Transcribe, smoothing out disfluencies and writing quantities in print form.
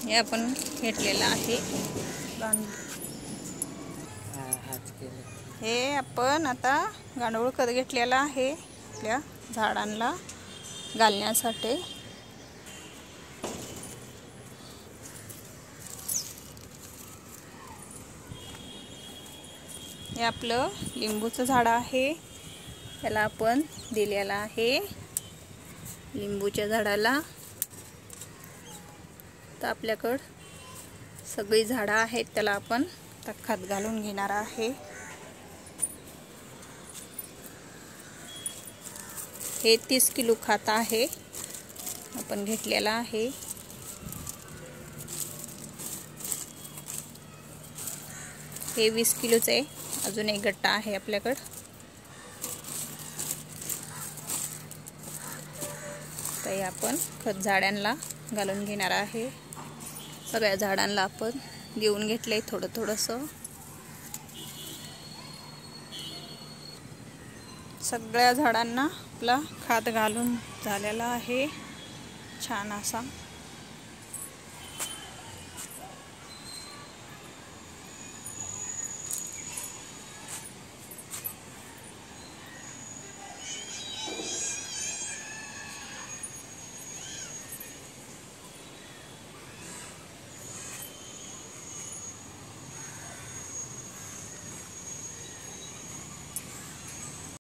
हे आपण घेतलेलं आहे। हे आपण आता गांडूळ खत घेतलेला आहे आपल्या झाडांना घालण्यासाठी। हे आपलं लिंबूचं झाड आहे, त्याला आपण दिलेला आहे लिंबूच्या झाडाला। तर आपल्याकडं सगळी झाडं आहेत, त्याला आपण खत घालून घेणार आहे। हे 30 किलो खत आहे आपण घेतलेला आहे। हे 20 किलोचं आहे, अजून एक गट्टा आहे आपल्याकडं। तर हे आपण खत झाडांना घालून घेणार आहे। सगळ्या झाडांना आपण देऊन घेतलंय थोडं थोडंसं। सगळ्या झाडांना आपला खत घालून झालेला आहे छान असा।